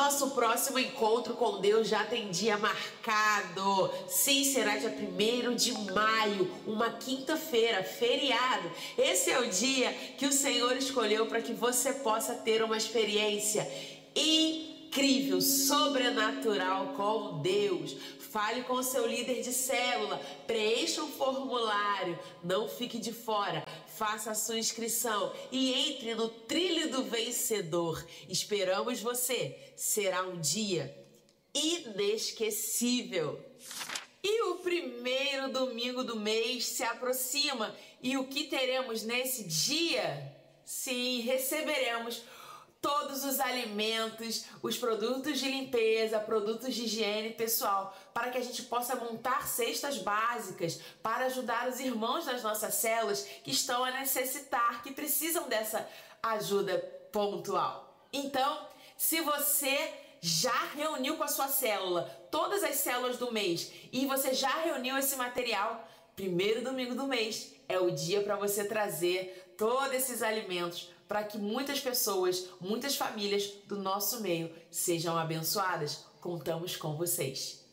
nosso próximo encontro com Deus já tem dia marcado. Sim, será dia 1º de maio, uma quinta-feira, feriado. Esse é o dia que o Senhor escolheu para que você possa ter uma experiência incrível, sobrenatural com Deus. Fale com o seu líder de célula, preencha um formulário, não fique de fora, faça a sua inscrição e entre no trilho do vencedor. Esperamos você, será um dia inesquecível. E o primeiro domingo do mês se aproxima e o que teremos nesse dia? Sim, receberemos todos os alimentos, os produtos de limpeza, produtos de higiene pessoal, para que a gente possa montar cestas básicas para ajudar os irmãos das nossas células que estão a necessitar, que precisam dessa ajuda pontual. Então, se você já reuniu com a sua célula todas as células do mês e você já reuniu esse material, primeiro domingo do mês é o dia para você trazer todos esses alimentos para que muitas pessoas, muitas famílias do nosso meio sejam abençoadas. Contamos com vocês.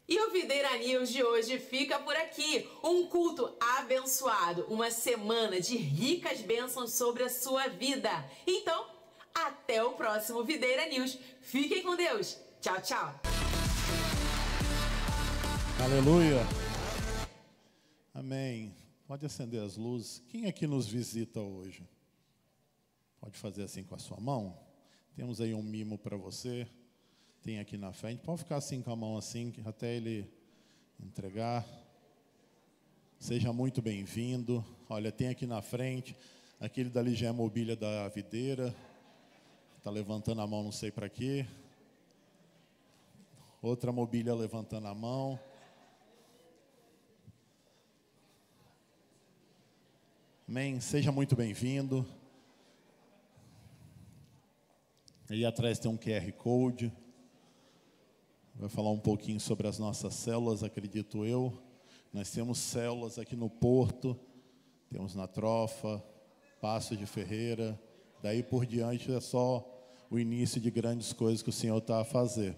E o Videira News de hoje fica por aqui. Um culto abençoado, uma semana de ricas bênçãos sobre a sua vida. Então, até o próximo Videira News. Fiquem com Deus. Tchau, tchau. Aleluia. Amém. Pode acender as luzes. Quem aqui nos visita hoje? Pode fazer assim com a sua mão. Temos aí um mimo para você. Tem aqui na frente. Pode ficar assim com a mão assim, até ele entregar. Seja muito bem-vindo. Olha, tem aqui na frente, aquele dali já é mobília da videira. Está levantando a mão, não sei para quê. Outra mobília levantando a mão. Amém. Seja muito bem-vindo. Aí atrás tem um QR Code. Vai falar um pouquinho sobre as nossas células, acredito eu. Nós temos células aqui no Porto, temos na Trofa, Passo de Ferreira. Daí por diante é só o início de grandes coisas que o Senhor está a fazer.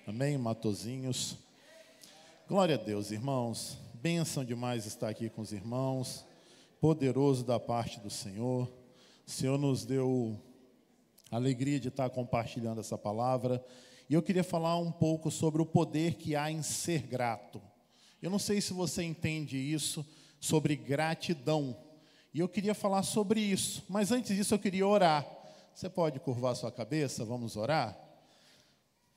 Amém, Matozinhos? Glória a Deus, irmãos. Bênção demais estar aqui com os irmãos. Poderoso da parte do Senhor. O Senhor nos deu alegria de estar compartilhando essa palavra. E eu queria falar um pouco sobre o poder que há em ser grato. Eu não sei se você entende isso, sobre gratidão. E eu queria falar sobre isso. Mas antes disso eu queria orar. Você pode curvar sua cabeça? Vamos orar?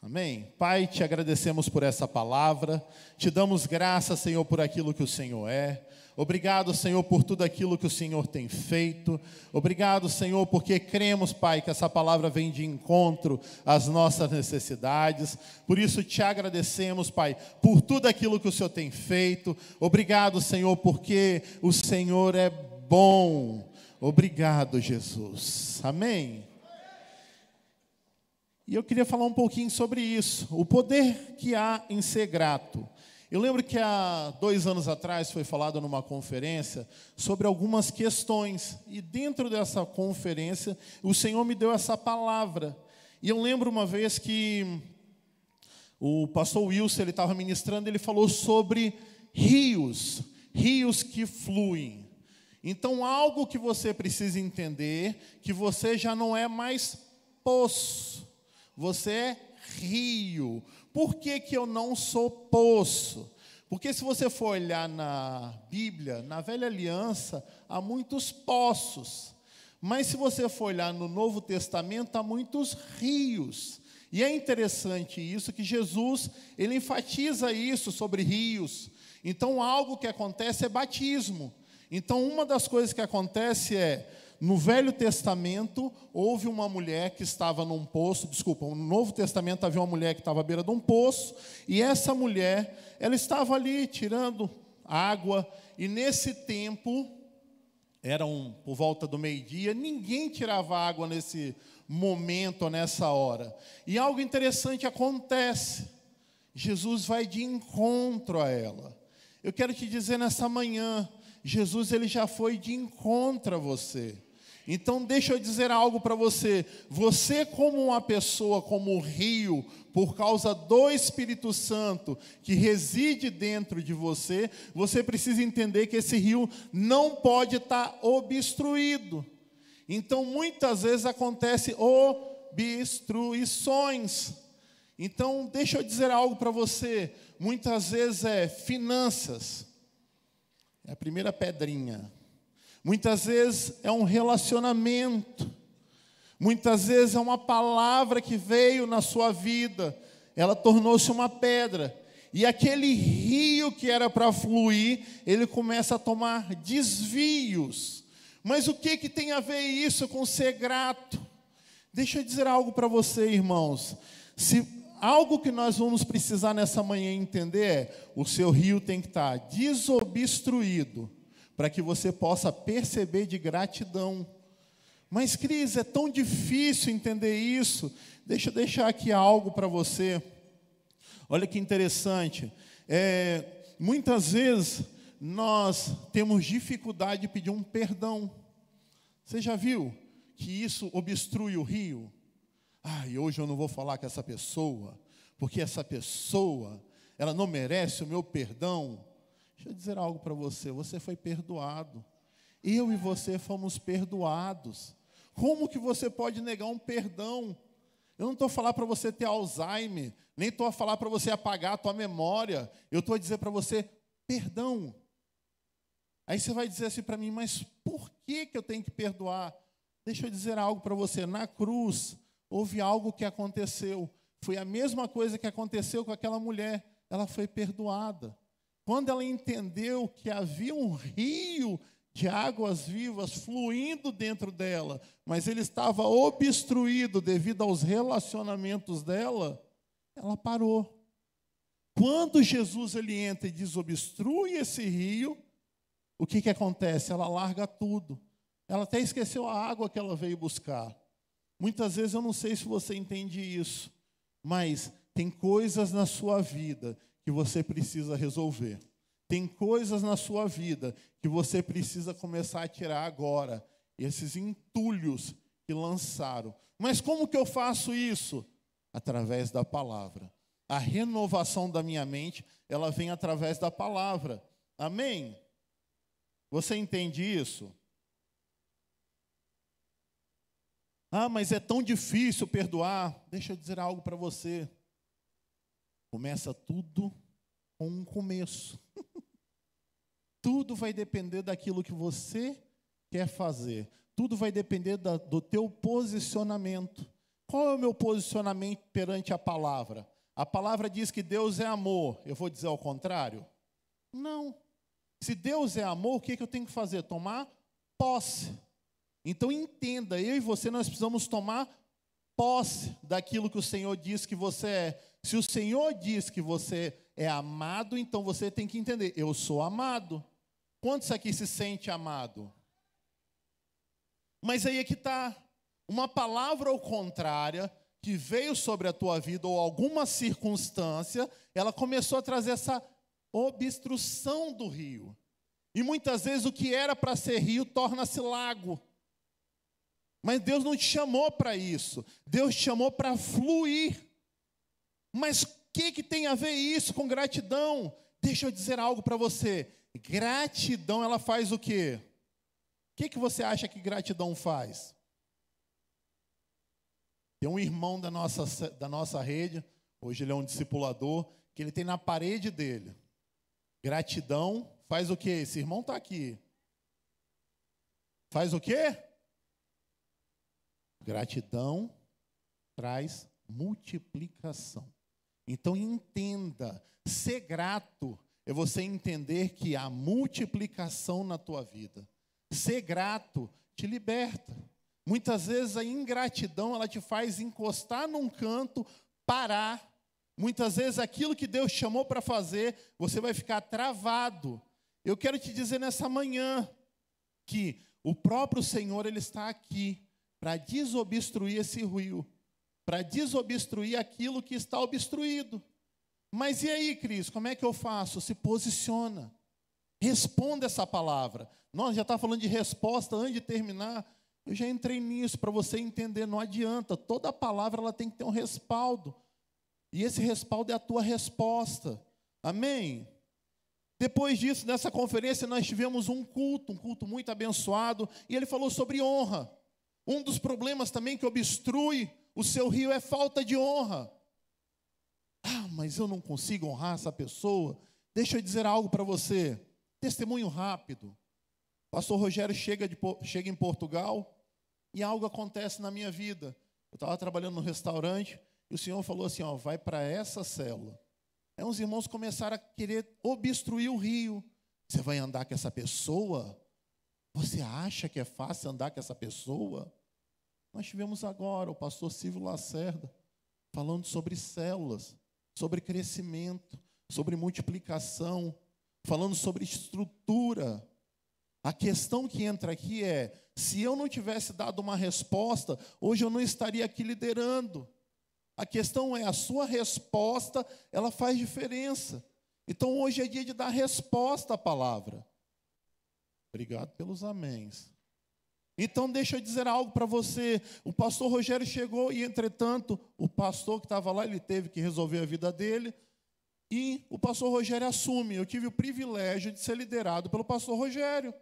Amém? Pai, te agradecemos por essa palavra. Te damos graça, Senhor, por aquilo que o Senhor é. Obrigado, Senhor, por tudo aquilo que o Senhor tem feito. Obrigado, Senhor, porque cremos, Pai, que essa palavra vem de encontro às nossas necessidades. Por isso te agradecemos, Pai, por tudo aquilo que o Senhor tem feito. Obrigado, Senhor, porque o Senhor é bom. Obrigado, Jesus. Amém? E eu queria falar um pouquinho sobre isso, o poder que há em ser grato. Eu lembro que há 2 anos atrás foi falado numa conferência sobre algumas questões. E dentro dessa conferência, o Senhor me deu essa palavra. E eu lembro uma vez que o pastor Wilson, ele estava ministrando, ele falou sobre rios, rios que fluem. Então, algo que você precisa entender, que você já não é mais poço, você é rio. Por que que eu não sou poço? Porque se você for olhar na Bíblia, na Velha Aliança, há muitos poços. Mas se você for olhar no Novo Testamento, há muitos rios. E é interessante isso, que Jesus, ele enfatiza isso sobre rios. Então, algo que acontece é batismo. Então, uma das coisas que acontece é, no Velho Testamento, houve uma mulher que estava num poço, no Novo Testamento havia uma mulher que estava à beira de um poço, e essa mulher, ela estava ali tirando água, e nesse tempo, por volta do meio-dia, ninguém tirava água nesse momento, nessa hora. E algo interessante acontece, Jesus vai de encontro a ela. Eu quero te dizer nessa manhã, Jesus ele já foi de encontro a você. Então, deixa eu dizer algo para você. Você, como uma pessoa, como um rio, por causa do Espírito Santo que reside dentro de você, você precisa entender que esse rio não pode estar obstruído. Então, muitas vezes acontece obstruições. Então, deixa eu dizer algo para você. Muitas vezes é finanças. É a primeira pedrinha. Muitas vezes é um relacionamento. Muitas vezes é uma palavra que veio na sua vida. Ela tornou-se uma pedra. E aquele rio que era para fluir, ele começa a tomar desvios. Mas o que tem a ver isso com ser grato? Deixa eu dizer algo para você, irmãos. Se algo que nós vamos precisar nessa manhã entender é: o seu rio tem que estar desobstruído, para que você possa perceber de gratidão. Mas, Cris, é tão difícil entender isso. Deixa eu deixar aqui algo para você. Olha que interessante. Muitas vezes nós temos dificuldade de pedir um perdão. Você já viu que isso obstrui o rio? E hoje eu não vou falar com essa pessoa, porque essa pessoa, ela não merece o meu perdão. Deixa eu dizer algo para você. Você foi perdoado. Eu e você fomos perdoados. Como que você pode negar um perdão? Eu não estou a falar para você ter Alzheimer, nem estou a falar para você apagar a tua memória. Eu estou a dizer para você, perdão. Aí você vai dizer assim para mim, mas por que eu tenho que perdoar? Deixa eu dizer algo para você. Na cruz, houve algo que aconteceu. Foi a mesma coisa que aconteceu com aquela mulher. Ela foi perdoada. Quando ela entendeu que havia um rio de águas vivas fluindo dentro dela, mas ele estava obstruído devido aos relacionamentos dela, ela parou. Quando Jesus ele entra e desobstrui esse rio, o que acontece? Ela larga tudo. Ela até esqueceu a água que ela veio buscar. Muitas vezes eu não sei se você entende isso, mas tem coisas na sua vida que você precisa resolver. Tem coisas na sua vida que você precisa começar a tirar agora. Esses entulhos que lançaram. Mas como que eu faço isso? Através da palavra. A renovação da minha mente, ela vem através da palavra. Amém? Você entende isso? Mas é tão difícil perdoar. Deixa eu dizer algo para você. Começa tudo com um começo. Tudo vai depender daquilo que você quer fazer. Tudo vai depender do teu posicionamento. Qual é o meu posicionamento perante a palavra? A palavra diz que Deus é amor. Eu vou dizer ao contrário? Não. Se Deus é amor, o que eu tenho que fazer? Tomar posse. Então entenda, eu e você, nós precisamos tomar posse daquilo que o Senhor diz que você é. Se o Senhor diz que você é amado, então você tem que entender, eu sou amado. Quantos aqui se sente amado? Mas aí é que está, uma palavra ou contrária, que veio sobre a tua vida, ou alguma circunstância, ela começou a trazer essa obstrução do rio. E muitas vezes o que era para ser rio, torna-se lago. Mas Deus não te chamou para isso. Deus te chamou para fluir. Mas o que tem a ver isso com gratidão? Deixa eu dizer algo para você. Gratidão, ela faz o quê? O que você acha que gratidão faz? Tem um irmão da nossa rede, hoje ele é um discipulador, que ele tem na parede dele. Gratidão faz o quê? Esse irmão está aqui. Faz o quê? Gratidão traz multiplicação. Então entenda, ser grato é você entender que há multiplicação na tua vida. Ser grato te liberta. Muitas vezes a ingratidão, ela te faz encostar num canto, parar. Muitas vezes aquilo que Deus chamou para fazer, você vai ficar travado. Eu quero te dizer nessa manhã que o próprio Senhor, ele está aqui para desobstruir esse rio, para desobstruir aquilo que está obstruído. Mas e aí, Cris, como é que eu faço? Se posiciona. Responda essa palavra. Nós já estamos falando de resposta antes de terminar. Eu já entrei nisso para você entender, não adianta. Toda palavra ela tem que ter um respaldo. E esse respaldo é a tua resposta. Amém? Depois disso, nessa conferência, nós tivemos um culto muito abençoado, e ele falou sobre honra. Um dos problemas também que obstrui o seu rio é falta de honra. Ah, mas eu não consigo honrar essa pessoa. Deixa eu dizer algo para você. Testemunho rápido. O pastor Rogério chega em Portugal e algo acontece na minha vida. Eu estava trabalhando no restaurante e o Senhor falou assim, ó, vai para essa célula. Aí uns irmãos começaram a querer obstruir o rio. Você vai andar com essa pessoa? Você acha que é fácil andar com essa pessoa? Nós tivemos agora o pastor Silvio Lacerda falando sobre células, sobre crescimento, sobre multiplicação, falando sobre estrutura. A questão que entra aqui é, se eu não tivesse dado uma resposta, hoje eu não estaria aqui liderando. A questão é, a sua resposta, ela faz diferença. Então, hoje é dia de dar resposta à palavra. Obrigado pelos améns. Então, deixa eu dizer algo para você. O pastor Rogério chegou e, entretanto, o pastor que estava lá, ele teve que resolver a vida dele. E o pastor Rogério assume. Eu tive o privilégio de ser liderado pelo pastor Rogério.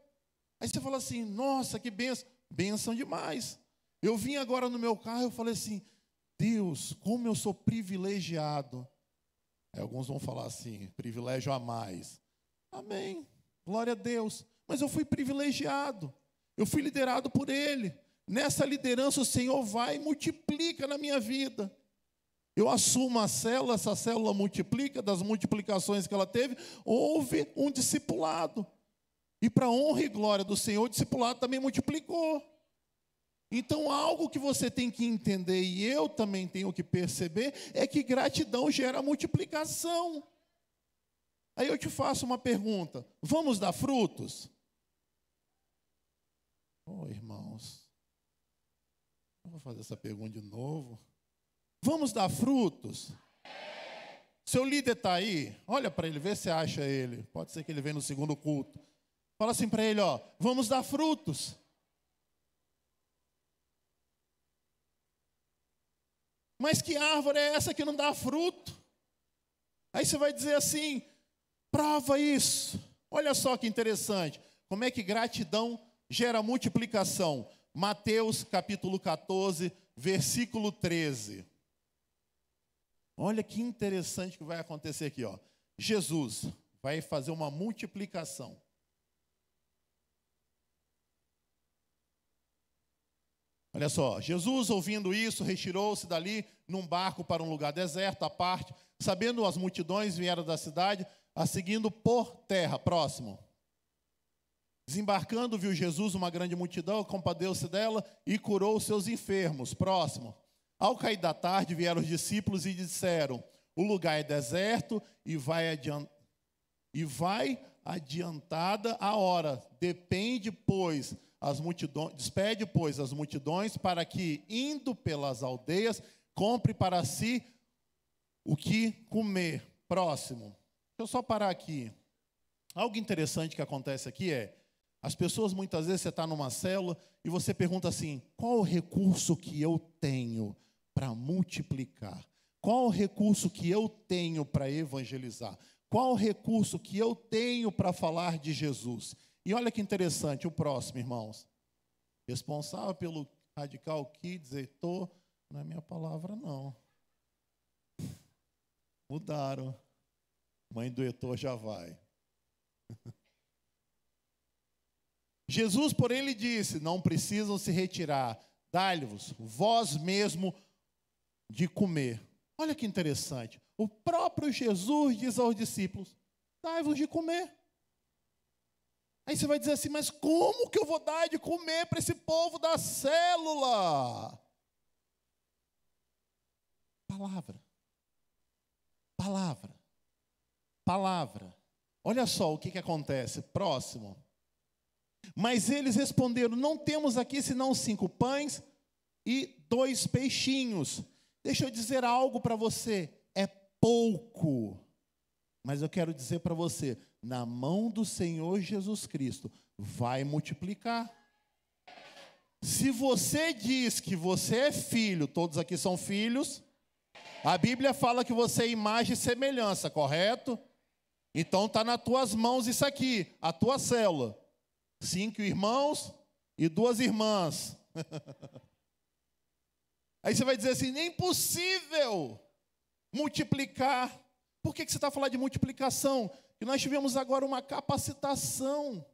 Aí você fala assim, nossa, que bênção. Bênção demais. Eu vim agora no meu carro e eu falei assim, Deus, como eu sou privilegiado. Aí alguns vão falar assim, privilégio a mais. Amém, glória a Deus. Mas eu fui privilegiado, eu fui liderado por Ele. Nessa liderança o Senhor vai e multiplica na minha vida. Eu assumo a célula, essa célula multiplica, das multiplicações que ela teve, houve um discipulado. E para a honra e glória do Senhor, o discipulado também multiplicou. Então, algo que você tem que entender, e eu também tenho que perceber, é que gratidão gera multiplicação. Aí eu te faço uma pergunta, vamos dar frutos? Oh, irmãos, eu vou fazer essa pergunta de novo. Vamos dar frutos? Seu líder está aí, olha para ele, vê se acha ele. Pode ser que ele venha no segundo culto. Fala assim para ele, ó, vamos dar frutos. Mas que árvore é essa que não dá fruto? Aí você vai dizer assim, prova isso. Olha só que interessante. Como é que gratidão gera multiplicação? Mateus capítulo 14, versículo 13. Olha que interessante que vai acontecer aqui, ó. Jesus vai fazer uma multiplicação. Olha só, Jesus, ouvindo isso, retirou-se dali num barco para um lugar deserto, à parte. Sabendo as multidões vieram da cidade, a seguindo por terra. Próximo. Desembarcando, viu Jesus uma grande multidão, compadeceu-se dela e curou os seus enfermos. Próximo. Ao cair da tarde, vieram os discípulos e disseram, o lugar é deserto e vai adiantada a hora. Despede, pois, as multidões para que, indo pelas aldeias, compre para si o que comer. Próximo. Deixa eu só parar aqui. Algo interessante que acontece aqui é, as pessoas muitas vezes, você está numa célula e você pergunta assim, qual o recurso que eu tenho para multiplicar? Qual o recurso que eu tenho para evangelizar? Qual o recurso que eu tenho para falar de Jesus? E olha que interessante, o próximo, irmãos. Responsável pelo Radical Kids, Heitor, não é minha palavra, não. Mudaram. Mãe do Heitor já vai. Jesus, porém, lhe disse, não precisam se retirar, dai-vos vós mesmo de comer. Olha que interessante. O próprio Jesus diz aos discípulos, dai-vos de comer. Aí você vai dizer assim, mas como que eu vou dar de comer para esse povo da célula? Palavra. Palavra. Palavra. Olha só o que acontece. Próximo. Mas eles responderam, não temos aqui senão 5 pães e 2 peixinhos. Deixa eu dizer algo para você, é pouco. Mas eu quero dizer para você, na mão do Senhor Jesus Cristo, vai multiplicar. Se você diz que você é filho, todos aqui são filhos, a Bíblia fala que você é imagem e semelhança, correto? Então está nas tuas mãos isso aqui, a tua célula. 5 irmãos e 2 irmãs. Aí você vai dizer assim, é impossível multiplicar. Por que você está falando de multiplicação? Que nós tivemos agora uma capacitação.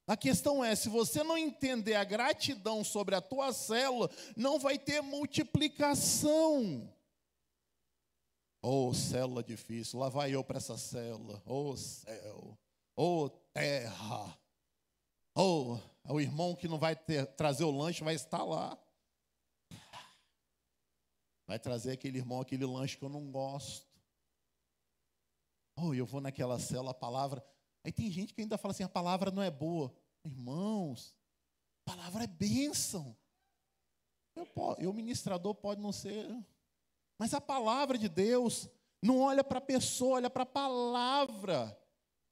A questão é, se você não entender a gratidão sobre a tua célula, não vai ter multiplicação. Oh, célula difícil, lá vai eu para essa célula. Oh, céu, oh, terra. Oh, o irmão que não vai trazer o lanche vai estar lá. Vai trazer aquele irmão, aquele lanche que eu não gosto. Oh, eu vou naquela célula, a palavra... Aí tem gente que ainda fala assim, a palavra não é boa. Irmãos, a palavra é bênção. Eu ministrador, pode não ser... Mas a palavra de Deus não olha para a pessoa, olha para a palavra.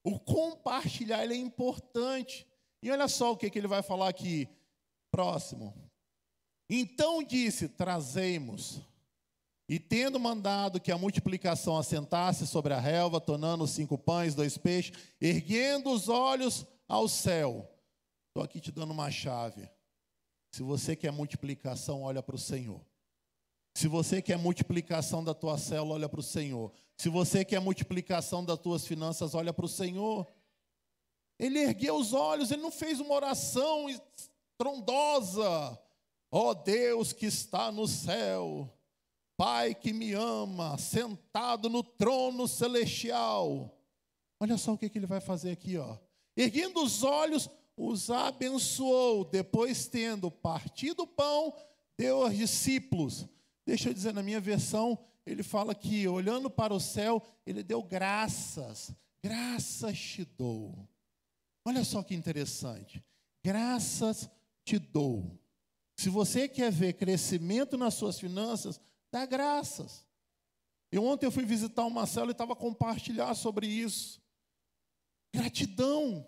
O compartilhar ele é importante. E olha só o que ele vai falar aqui. Próximo. Então disse, trazemos. E tendo mandado que a multiplicação assentasse sobre a relva, tornando 5 pães, 2 peixes, erguendo os olhos ao céu. Estou aqui te dando uma chave. Se você quer multiplicação, olha para o Senhor. Se você quer multiplicação da tua célula, olha para o Senhor. Se você quer multiplicação das tuas finanças, olha para o Senhor. Ele ergueu os olhos, ele não fez uma oração estrondosa. Ó Deus que está no céu, Pai que me ama, sentado no trono celestial. Olha só o que ele vai fazer aqui, ó. Erguendo os olhos, os abençoou. Depois, tendo partido o pão, deu aos discípulos. Deixa eu dizer, na minha versão, ele fala que, olhando para o céu, ele deu graças. Graças te dou. Olha só que interessante. Graças te dou. Se você quer ver crescimento nas suas finanças, dá graças. Ontem eu fui visitar uma célula e estava a compartilhar sobre isso. Gratidão.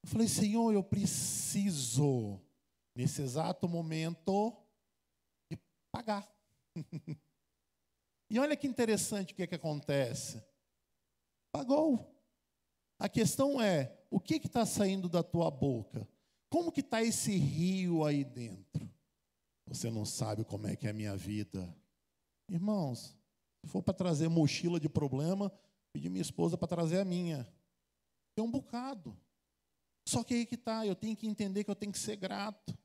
Eu falei, Senhor, eu preciso, nesse exato momento, de pagar. E olha que interessante o que acontece. Pagou. A questão é, o que está saindo da tua boca? Como que está esse rio aí dentro? Você não sabe como é que é a minha vida. Irmãos, se for para trazer mochila de problema, pedi minha esposa para trazer a minha. Tem um bocado. Só que aí que está, eu tenho que entender que eu tenho que ser grato.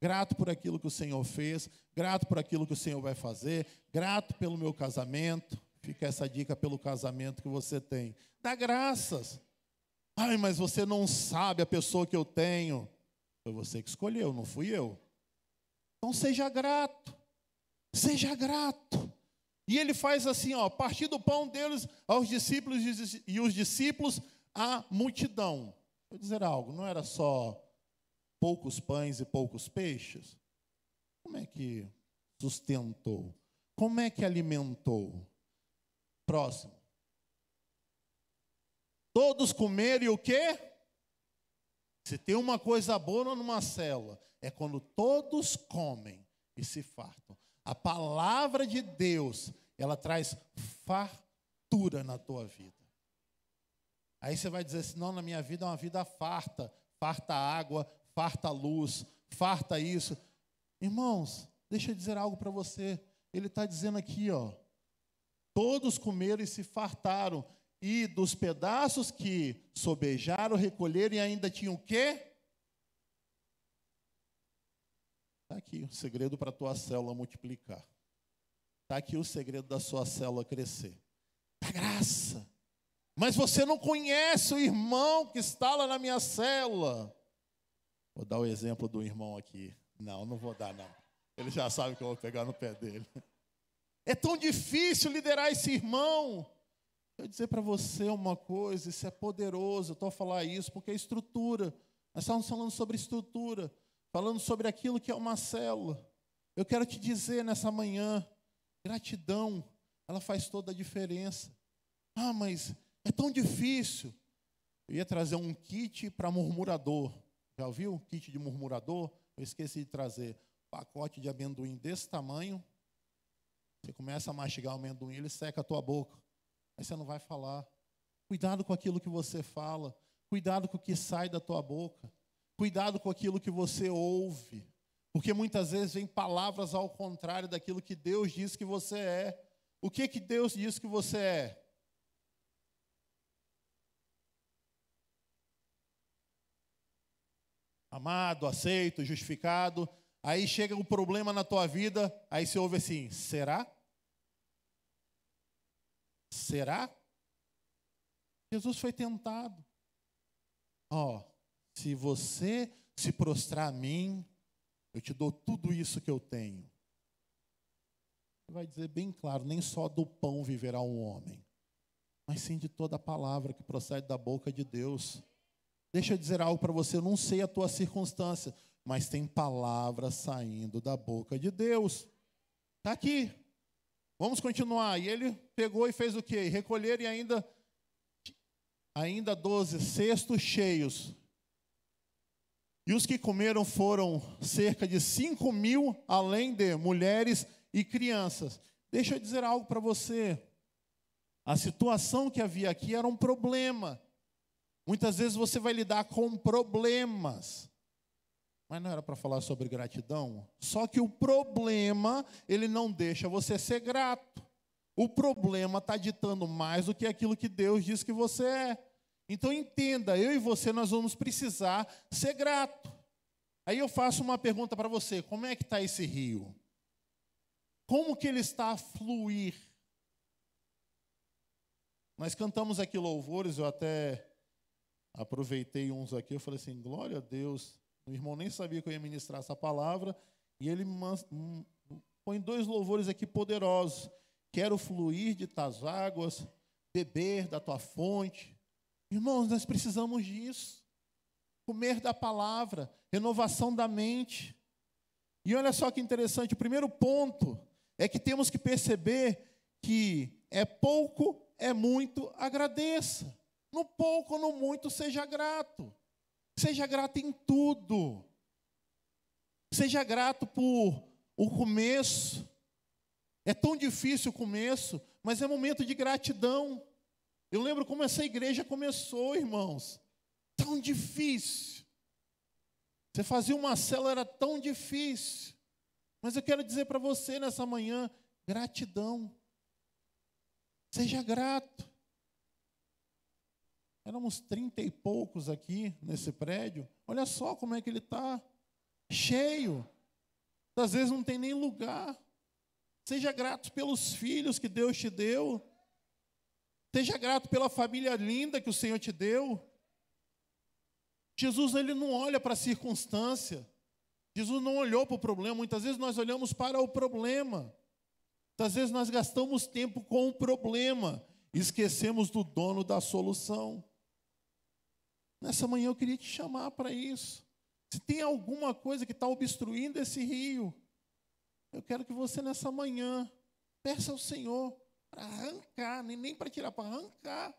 Grato por aquilo que o Senhor fez, grato por aquilo que o Senhor vai fazer, grato pelo meu casamento. Fica essa dica pelo casamento que você tem. Dá graças. Ai, mas você não sabe a pessoa que eu tenho. Foi você que escolheu, não fui eu. Então seja grato. Seja grato. E ele faz assim, ó, partir do pão deles aos discípulos e os discípulos à multidão. Vou dizer algo, não era só poucos pães e poucos peixes? Como é que sustentou? Como é que alimentou? Próximo. Todos comeram e o quê? Se tem uma coisa boa numa célula, é quando todos comem e se fartam. A palavra de Deus, ela traz fartura na tua vida. Aí você vai dizer assim, não, na minha vida é uma vida farta. Farta água, farta luz, farta isso. Irmãos, deixa eu dizer algo para você. Ele está dizendo aqui, ó. Todos comeram e se fartaram. E dos pedaços que sobejaram, recolheram e ainda tinham o quê? Está aqui o segredo para a tua célula multiplicar. Está aqui o segredo da sua célula crescer. A graça. Mas você não conhece o irmão que está lá na minha célula. Vou dar o exemplo do irmão aqui. Não, não vou dar, não. Ele já sabe que eu vou pegar no pé dele. É tão difícil liderar esse irmão. Eu vou dizer para você uma coisa, isso é poderoso. Eu estou a falar isso porque é estrutura. Nós estamos falando sobre estrutura. Falando sobre aquilo que é uma célula. Eu quero te dizer nessa manhã, gratidão, ela faz toda a diferença. Ah, mas é tão difícil. Eu ia trazer um kit para murmurador. Já ouviu? Kit de murmurador? Eu esqueci de trazer pacote de amendoim desse tamanho. Você começa a mastigar o amendoim, ele seca a tua boca. Aí você não vai falar. Cuidado com aquilo que você fala. Cuidado com o que sai da tua boca. Cuidado com aquilo que você ouve. Porque muitas vezes vem palavras ao contrário daquilo que Deus diz que você é. O que Deus diz que você é? Amado, aceito, justificado. Aí chega o problema na tua vida, aí você ouve assim, será? Será? Jesus foi tentado. Se você se prostrar a mim, eu te dou tudo isso que eu tenho. Ele vai dizer bem claro, nem só do pão viverá um homem, mas sim de toda a palavra que procede da boca de Deus. Deixa eu dizer algo para você, eu não sei a tua circunstância, mas tem palavras saindo da boca de Deus. Está aqui. Vamos continuar. E ele pegou e fez o quê? Recolher e ainda 12 cestos cheios. E os que comeram foram cerca de 5.000, além de mulheres e crianças. Deixa eu dizer algo para você. A situação que havia aqui era um problema. Muitas vezes você vai lidar com problemas. Mas não era para falar sobre gratidão? Só que o problema, ele não deixa você ser grato. O problema está ditando mais do que aquilo que Deus diz que você é. Então entenda, eu e você, nós vamos precisar ser grato. Aí eu faço uma pergunta para você, como é que está esse rio? Como que ele está a fluir? Nós cantamos aqui louvores, eu até aproveitei uns aqui, eu falei assim, glória a Deus. O irmão nem sabia que eu ia ministrar essa palavra, e ele põe 2 louvores aqui poderosos. Quero fluir de tuas águas, beber da tua fonte. Irmãos, nós precisamos disso. Comer da palavra, renovação da mente. E olha só que interessante, o primeiro ponto é que temos que perceber que é pouco, é muito, agradeça. No pouco, no muito, seja grato. Seja grato em tudo. Seja grato por o começo. É tão difícil o começo, mas é momento de gratidão. Eu lembro como essa igreja começou, irmãos. Tão difícil. Você fazia uma célula, era tão difícil. Mas eu quero dizer para você nessa manhã, gratidão. Seja grato. Éramos 30 e poucos aqui nesse prédio. Olha só como é que ele está. Cheio. Às vezes não tem nem lugar. Seja grato pelos filhos que Deus te deu. Seja grato pela família linda que o Senhor te deu. Jesus, ele não olha para a circunstância. Jesus não olhou para o problema. Muitas vezes nós olhamos para o problema. Muitas vezes nós gastamos tempo com o problema. E esquecemos do dono da solução. Nessa manhã eu queria te chamar para isso. Se tem alguma coisa que está obstruindo esse rio, eu quero que você nessa manhã peça ao Senhor para arrancar, nem para tirar, para arrancar,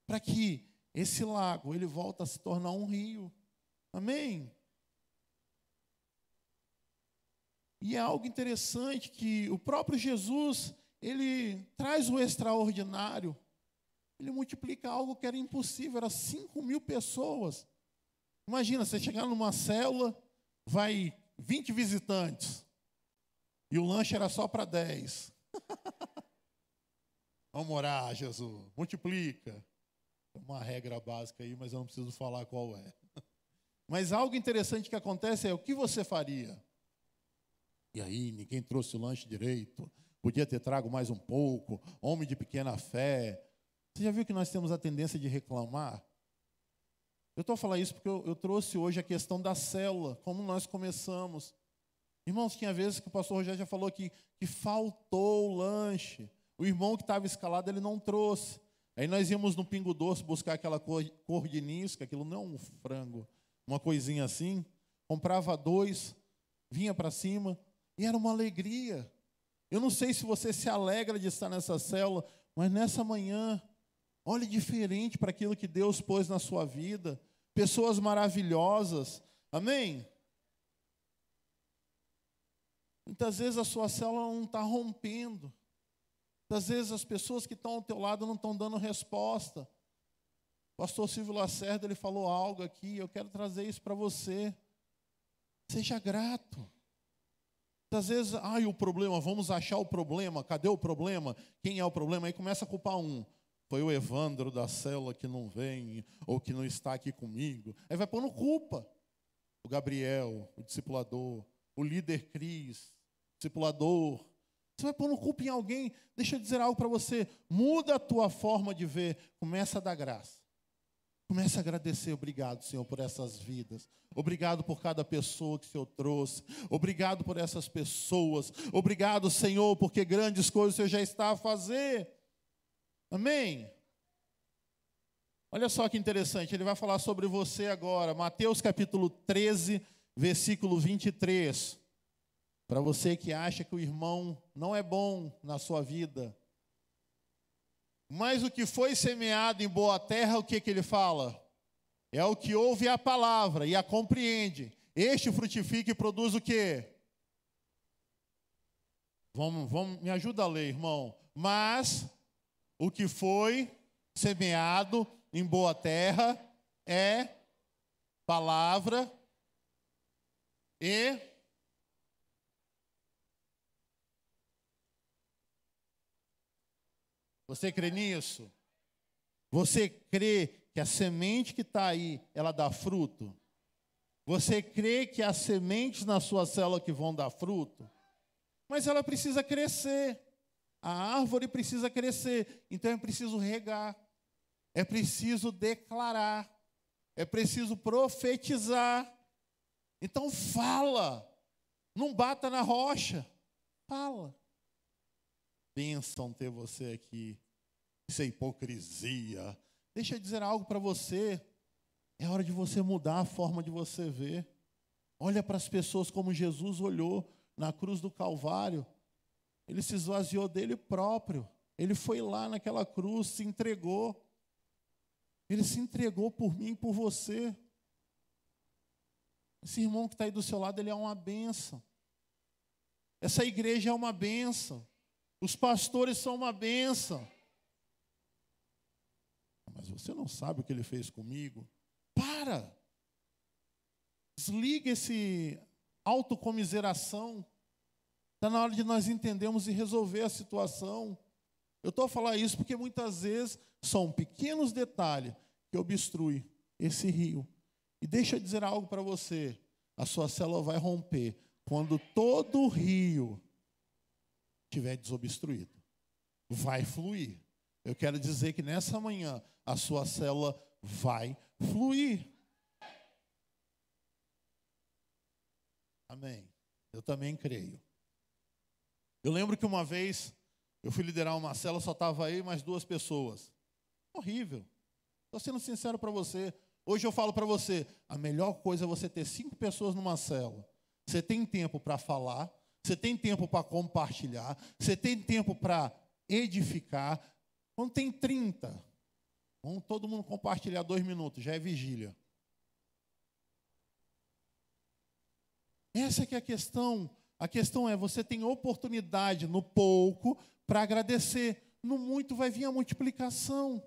para que esse lago ele volta a se tornar um rio. Amém? E é algo interessante que o próprio Jesus, ele traz o extraordinário. Ele multiplica algo que era impossível, era 5.000 pessoas. Imagina, você chegar numa célula, vai 20 visitantes, e o lanche era só para 10. Vamos orar, Jesus, multiplica. É uma regra básica aí, mas eu não preciso falar qual é. Mas algo interessante que acontece é, o que você faria? E aí, ninguém trouxe o lanche direito, podia ter trago mais um pouco, homem de pequena fé. Você já viu que nós temos a tendência de reclamar? Eu estou falando isso porque eu trouxe hoje a questão da célula, como nós começamos. Irmãos, tinha vezes que o pastor Rogério já falou aqui que faltou o lanche. O irmão que estava escalado, ele não trouxe. Aí nós íamos no Pingo Doce buscar aquela cor de nisca, aquilo não é um frango, uma coisinha assim. Comprava 2, vinha para cima, e era uma alegria. Eu não sei se você se alegra de estar nessa célula, mas nessa manhã, olhe diferente para aquilo que Deus pôs na sua vida. Pessoas maravilhosas. Amém? Muitas vezes a sua célula não está rompendo. Muitas vezes as pessoas que estão ao teu lado não estão dando resposta. O pastor Silvio Lacerda, ele falou algo aqui, eu quero trazer isso para você. Seja grato. Muitas vezes, o problema, vamos achar o problema. Cadê o problema? Quem é o problema? Aí começa a culpar um. Foi o Evandro da célula que não vem, ou que não está aqui comigo. Aí vai pondo culpa. O Gabriel, o discipulador, o líder Cris, o discipulador. Você vai pondo culpa em alguém. Deixa eu dizer algo para você. Muda a tua forma de ver. Começa a dar graça. Começa a agradecer. Obrigado, Senhor, por essas vidas. Obrigado por cada pessoa que o Senhor trouxe. Obrigado por essas pessoas. Obrigado, Senhor, porque grandes coisas o Senhor já está a fazer. Amém? Olha só que interessante. Ele vai falar sobre você agora. Mateus capítulo 13, versículo 23. Para você que acha que o irmão não é bom na sua vida. Mas o que foi semeado em boa terra, o que ele fala? É o que ouve a palavra e a compreende. Este frutifica e produz o quê? Vamos, me ajuda a ler, irmão. Mas o que foi semeado em boa terra é palavra e você crê nisso? Você crê que a semente que está aí, ela dá fruto? Você crê que há sementes na sua célula que vão dar fruto? Mas ela precisa crescer. A árvore precisa crescer. Então é preciso regar. É preciso declarar. É preciso profetizar. Então fala. Não bata na rocha. Fala. Bênção ter você aqui. Isso é hipocrisia. Deixa eu dizer algo para você. É hora de você mudar a forma de você ver. Olha para as pessoas como Jesus olhou na cruz do Calvário. Ele se esvaziou dele próprio. Ele foi lá naquela cruz, se entregou. Ele se entregou por mim e por você. Esse irmão que está aí do seu lado, ele é uma bênção. Essa igreja é uma bênção. Os pastores são uma bênção. Mas você não sabe o que ele fez comigo? Para! Desliga esse autocomiseração. Está na hora de nós entendermos e resolver a situação. Eu estou a falar isso porque muitas vezes são pequenos detalhes que obstruem esse rio. E deixa eu dizer algo para você. A sua célula vai romper quando todo o rio estiver desobstruído. Vai fluir. Eu quero dizer que nessa manhã a sua célula vai fluir. Amém. Eu também creio. Eu lembro que uma vez eu fui liderar uma célula, só estava eu e mais 2 pessoas. Horrível. Estou sendo sincero para você. Hoje eu falo para você, a melhor coisa é você ter 5 pessoas numa célula. Você tem tempo para falar, você tem tempo para compartilhar, você tem tempo para edificar. Quando tem 30, vamos todo mundo compartilhar 2 minutos, já é vigília. Essa que é a questão. A questão é, você tem oportunidade no pouco para agradecer. No muito vai vir a multiplicação.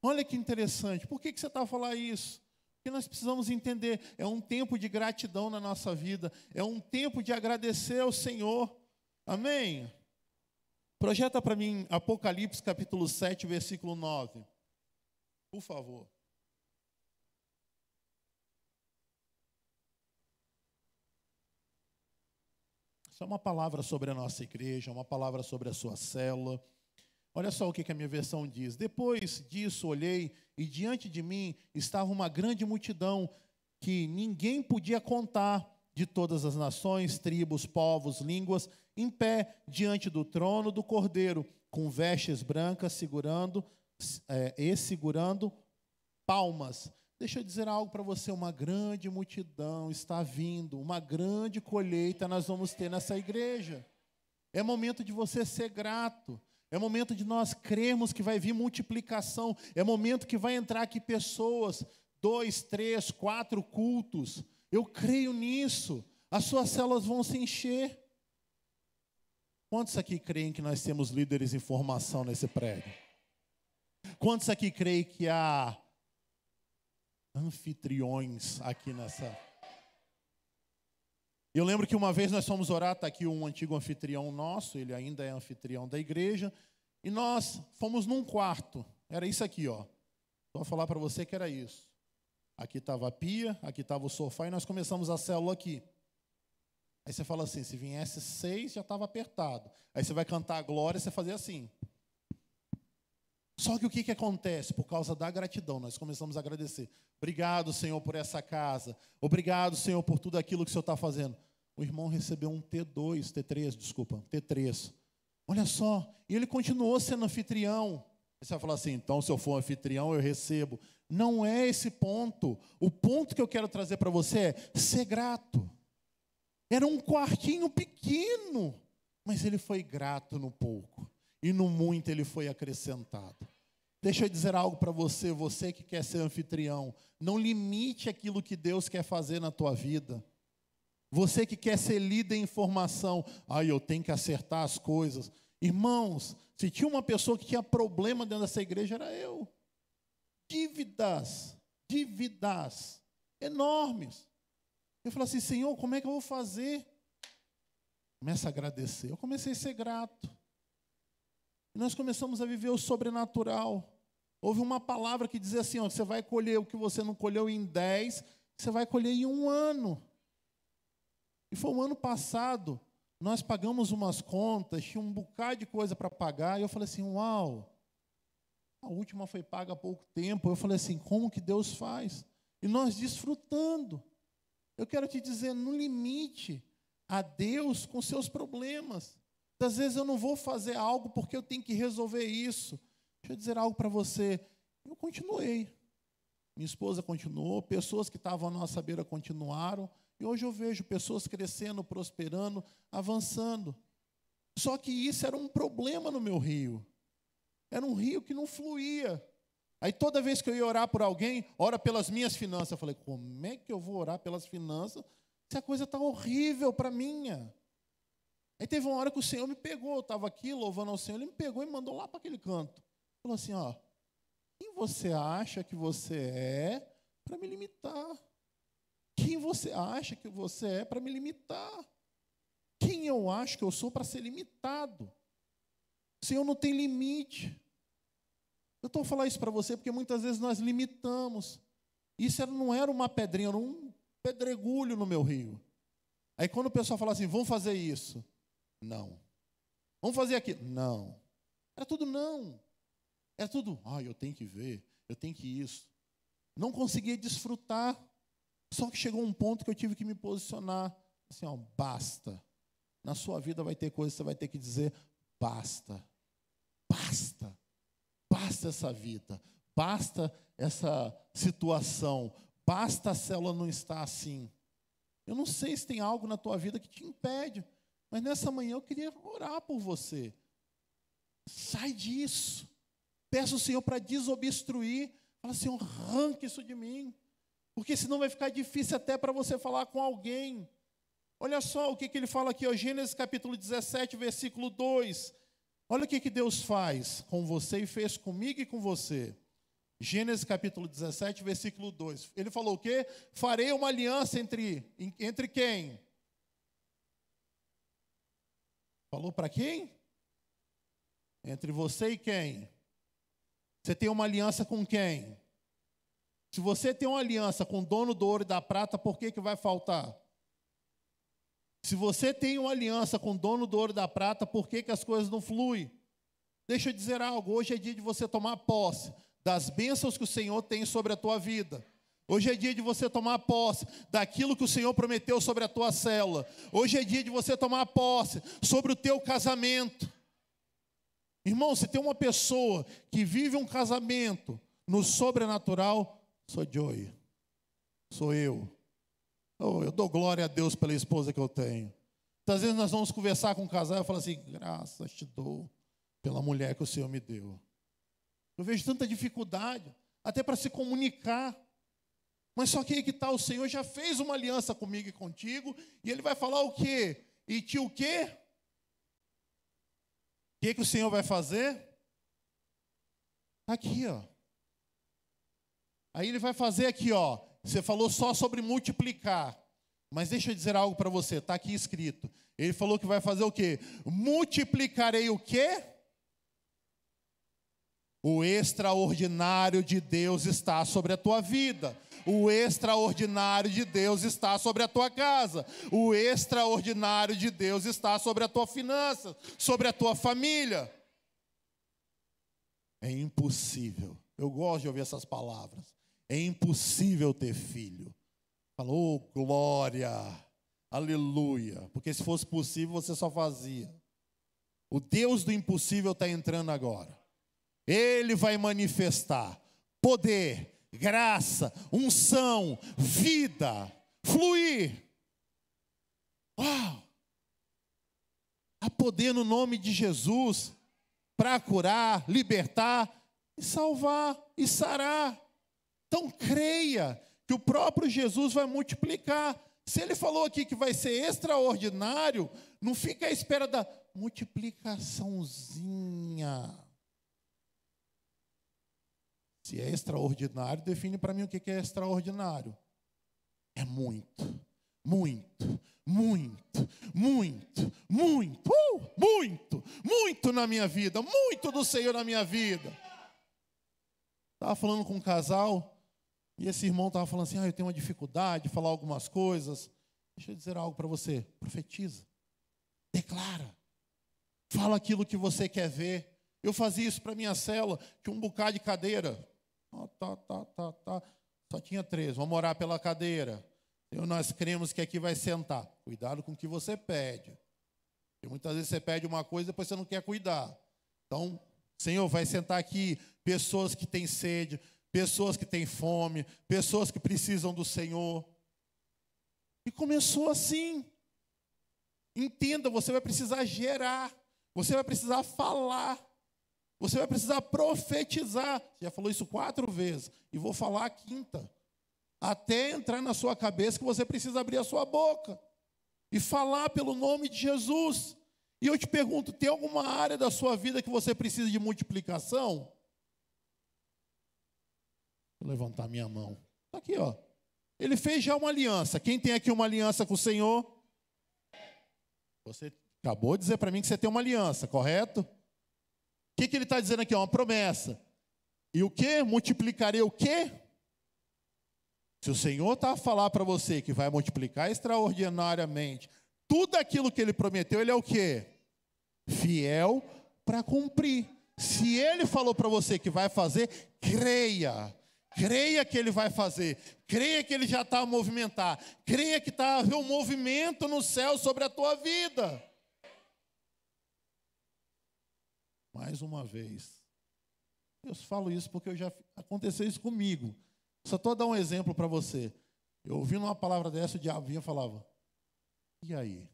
Olha que interessante. Por que você está a falar isso? Porque nós precisamos entender, é um tempo de gratidão na nossa vida. É um tempo de agradecer ao Senhor. Amém? Projeta para mim Apocalipse capítulo 7, versículo 9. Por favor. Isso é uma palavra sobre a nossa igreja, uma palavra sobre a sua célula. Olha só o que a minha versão diz. Depois disso olhei e diante de mim estava uma grande multidão que ninguém podia contar, de todas as nações, tribos, povos, línguas, em pé diante do trono do Cordeiro, com vestes brancas, segurando palmas. Deixa eu dizer algo para você, uma grande multidão está vindo, uma grande colheita nós vamos ter nessa igreja. É momento de você ser grato, é momento de nós crermos que vai vir multiplicação, é momento que vai entrar aqui pessoas, 2, 3, 4 cultos. Eu creio nisso, as suas células vão se encher. Quantos aqui creem que nós temos líderes em formação nesse prédio? Quantos aqui creem que há anfitriões aqui nessa? Eu lembro que uma vez nós fomos orar, está aqui um antigo anfitrião nosso, ele ainda é anfitrião da igreja, e nós fomos num quarto, era isso aqui, ó. Vou falar para você que era isso. Aqui estava a pia, aqui estava o sofá, e nós começamos a célula aqui. Aí você fala assim, se viesse 6, já estava apertado. Aí você vai cantar a glória, você fazia assim. Só que o que acontece? Por causa da gratidão, nós começamos a agradecer. Obrigado, Senhor, por essa casa. Obrigado, Senhor, por tudo aquilo que o Senhor está fazendo. O irmão recebeu um T3. Olha só, e ele continuou sendo anfitrião. Aí você vai falar assim, então se eu for anfitrião, eu recebo. Não é esse ponto. O ponto que eu quero trazer para você é ser grato. Era um quartinho pequeno, mas ele foi grato no pouco. E no muito ele foi acrescentado. Deixa eu dizer algo para você, você que quer ser anfitrião. Não limite aquilo que Deus quer fazer na tua vida. Você que quer ser líder em formação. Eu tenho que acertar as coisas. Irmãos, se tinha uma pessoa que tinha problema dentro dessa igreja, era eu. Dívidas enormes. Eu falei assim, Senhor, como é que eu vou fazer? Começa a agradecer. Eu comecei a ser grato. E nós começamos a viver o sobrenatural. Houve uma palavra que dizia assim, você vai colher o que você não colheu em 10, você vai colher em 1 ano. E foi o ano passado, nós pagamos umas contas, tinha um bocado de coisa para pagar, e eu falei assim, uau, a última foi paga há pouco tempo. Eu falei assim, como que Deus faz? E nós desfrutando. Eu quero te dizer, não limite a Deus com seus problemas. Às vezes eu não vou fazer algo porque eu tenho que resolver isso. Deixa eu dizer algo para você. Eu continuei. Minha esposa continuou, pessoas que estavam à nossa beira continuaram. E hoje eu vejo pessoas crescendo, prosperando, avançando. Só que isso era um problema no meu rio. Era um rio que não fluía. Aí toda vez que eu ia orar por alguém, ora pelas minhas finanças. Eu falei, como é que eu vou orar pelas finanças se a coisa está horrível para mim? Aí teve uma hora que o Senhor me pegou, eu estava aqui louvando ao Senhor, Ele me pegou e me mandou lá para aquele canto. Falou assim, quem você acha que você é para me limitar? Quem você acha que você é para me limitar? Quem eu acho que eu sou para ser limitado? O Senhor não tem limite. Eu estou falando isso para você porque muitas vezes nós limitamos. Isso não era uma pedrinha, era um pedregulho no meu rio. Aí quando o pessoal fala assim, vamos fazer isso. Não. Vamos fazer aquilo. Não. Era tudo não. Era tudo, eu tenho que ver, eu tenho que isso. Não conseguia desfrutar. Só que chegou um ponto que eu tive que me posicionar. Assim, basta. Na sua vida vai ter coisas que você vai ter que dizer, basta. Basta. Basta essa vida. Basta essa situação. Basta a célula não estar assim. Eu não sei se tem algo na tua vida que te impede. Mas nessa manhã eu queria orar por você. Sai disso. Peça ao Senhor para desobstruir. Fala, Senhor, arranque isso de mim. Porque senão vai ficar difícil até para você falar com alguém. Olha só o que ele fala aqui, Gênesis capítulo 17, versículo 2. Olha o que Deus faz com você e fez comigo e com você. Gênesis capítulo 17, versículo 2. Ele falou o quê? Farei uma aliança entre quem? Falou para quem? Entre você e quem? Você tem uma aliança com quem? Se você tem uma aliança com o dono do ouro e da prata, por que vai faltar? Se você tem uma aliança com o dono do ouro e da prata, por que as coisas não fluem? Deixa eu dizer algo, hoje é dia de você tomar posse das bênçãos que o Senhor tem sobre a tua vida. Hoje é dia de você tomar posse daquilo que o Senhor prometeu sobre a tua célula. Hoje é dia de você tomar posse sobre o teu casamento. Irmão, se tem uma pessoa que vive um casamento no sobrenatural, sou Joey. Sou eu. Eu dou glória a Deus pela esposa que eu tenho. Muitas vezes nós vamos conversar com um casal e eu falo assim, graças te dou pela mulher que o Senhor me deu. Eu vejo tanta dificuldade, até para se comunicar. Mas só que aí que está, o Senhor já fez uma aliança comigo e contigo, e Ele vai falar o quê? E te o quê? que o Senhor vai fazer? Aqui, ó. Aí ele vai fazer aqui, ó. Você falou só sobre multiplicar. Mas deixa eu dizer algo para você, está aqui escrito. Ele falou que vai fazer o quê? Multiplicarei o quê? O extraordinário de Deus está sobre a tua vida. O extraordinário de Deus está sobre a tua casa. O extraordinário de Deus está sobre a tua finança, sobre a tua família. É impossível. Eu gosto de ouvir essas palavras. É impossível ter filho. Falou, oh, glória, aleluia. Porque se fosse possível, você só fazia. O Deus do impossível está entrando agora. Ele vai manifestar poder, graça, unção, vida, fluir. Uau! Há poder no nome de Jesus para curar, libertar e salvar e sarar. Então creia que o próprio Jesus vai multiplicar. Se ele falou aqui que vai ser extraordinário, não fica à espera da multiplicaçãozinha. Se é extraordinário, define para mim o que é extraordinário. É muito, muito, muito, muito, muito, muito, muito na minha vida, muito do Senhor na minha vida. Estava falando com um casal, e esse irmão estava falando assim, eu tenho uma dificuldade de falar algumas coisas. Deixa eu dizer algo para você, profetiza, declara, fala aquilo que você quer ver. Eu fazia isso para minha célula, tinha um bocado de cadeira. Só tinha 3, vamos orar pela cadeira. Nós cremos que aqui vai sentar. Cuidado com o que você pede. Porque muitas vezes você pede uma coisa e depois você não quer cuidar. Então, Senhor, vai sentar aqui pessoas que têm sede, pessoas que têm fome, pessoas que precisam do Senhor. E começou assim. Entenda, você vai precisar gerar, você vai precisar falar, você vai precisar profetizar. Você já falou isso 4 vezes, e vou falar a 5ª. Até entrar na sua cabeça que você precisa abrir a sua boca e falar pelo nome de Jesus. E eu te pergunto, tem alguma área da sua vida que você precisa de multiplicação? Vou levantar minha mão. Está aqui, ó. Ele fez já uma aliança. Quem tem aqui uma aliança com o Senhor? Você acabou de dizer para mim que você tem uma aliança, correto? O que ele está dizendo aqui? Uma promessa. E o quê? Multiplicarei o quê? Se o Senhor está a falar para você que vai multiplicar extraordinariamente tudo aquilo que Ele prometeu, Ele é o quê? Fiel para cumprir. Se Ele falou para você que vai fazer, creia. Creia que Ele vai fazer. Creia que Ele já está a movimentar. Creia que está a haver um movimento no céu sobre a tua vida. Mais uma vez. Eu falo isso porque aconteceu isso comigo. Só estou a dar um exemplo para você. Eu ouvindo uma palavra dessa, o diabo vinha e falava, e aí?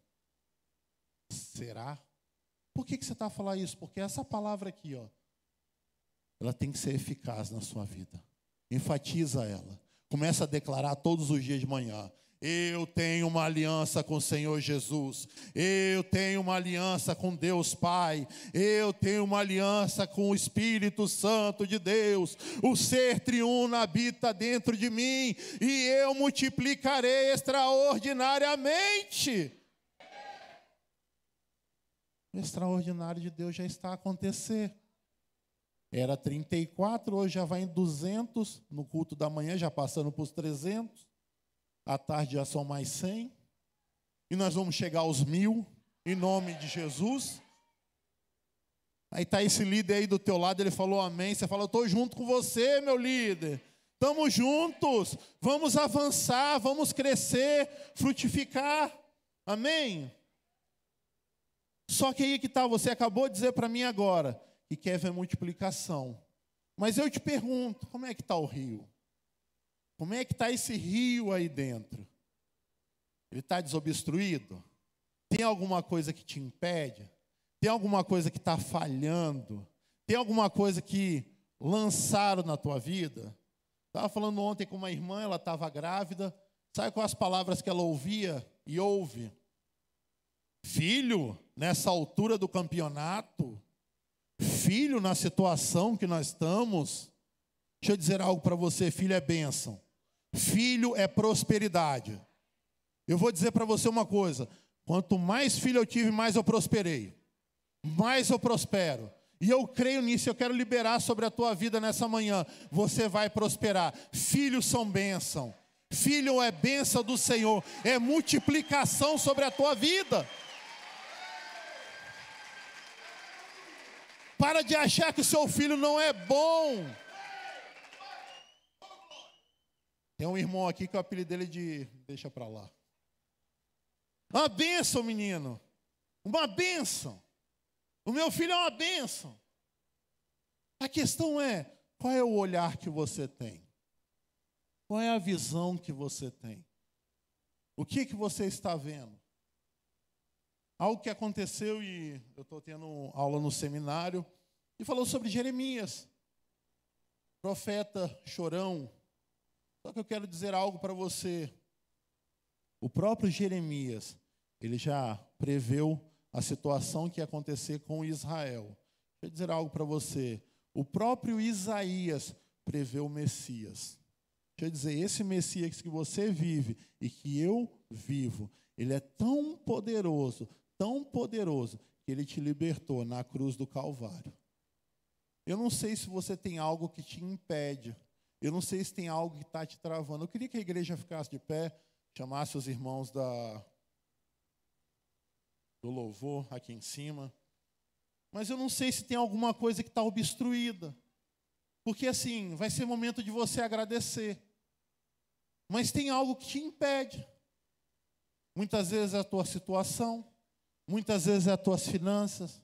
Será? Por que você está a falar isso? Porque essa palavra aqui, ó, ela tem que ser eficaz na sua vida. Enfatiza ela. Começa a declarar todos os dias de manhã. Eu tenho uma aliança com o Senhor Jesus. Eu tenho uma aliança com Deus Pai. Eu tenho uma aliança com o Espírito Santo de Deus. O ser triuno habita dentro de mim e eu multiplicarei extraordinariamente. O extraordinário de Deus já está a acontecer. Era 34, hoje já vai em 200. No culto da manhã já passando para os 300. À tarde já são mais 100. E nós vamos chegar aos 1000, em nome de Jesus. Aí está esse líder aí do teu lado, ele falou amém. Você fala, eu estou junto com você, meu líder. Estamos juntos. Vamos avançar, vamos crescer, frutificar. Amém? Só que aí que está, você acabou de dizer para mim agora, que quer ver multiplicação. Mas eu te pergunto, como é que está o rio? Como é que está esse rio aí dentro? Ele está desobstruído? Tem alguma coisa que te impede? Tem alguma coisa que está falhando? Tem alguma coisa que lançaram na tua vida? Estava falando ontem com uma irmã, ela estava grávida. Sabe quais as palavras que ela ouvia e ouve? Filho, nessa altura do campeonato, filho na situação que nós estamos, deixa eu dizer algo para você, filho é bênção. Filho é prosperidade. Eu vou dizer para você uma coisa, quanto mais filho eu tive, mais eu prosperei. Mais eu prospero. E eu creio nisso, eu quero liberar sobre a tua vida nessa manhã. Você vai prosperar. Filhos são bênção. Filho é bênção do Senhor. É multiplicação sobre a tua vida. Para de achar que o seu filho não é bom. Tem um irmão aqui que o apelido dele é de... Deixa para lá. Uma bênção, menino. Uma bênção. O meu filho é uma bênção. A questão é, qual é o olhar que você tem? Qual é a visão que você tem? O que você está vendo? Algo que aconteceu, e eu estou tendo aula no seminário, e falou sobre Jeremias. Profeta chorão. Só que eu quero dizer algo para você. O próprio Jeremias, ele já preveu a situação que ia acontecer com Israel. Deixa eu dizer algo para você. O próprio Isaías preveu o Messias. Deixa eu dizer, esse Messias que você vive e que eu vivo, ele é tão poderoso, que ele te libertou na cruz do Calvário. Eu não sei se você tem algo que te impede. Eu não sei se tem algo que está te travando. Eu queria que a igreja ficasse de pé, chamasse os irmãos do louvor aqui em cima. Mas eu não sei se tem alguma coisa que está obstruída. Porque assim, vai ser momento de você agradecer. Mas tem algo que te impede. Muitas vezes é a tua situação, muitas vezes é as tuas finanças,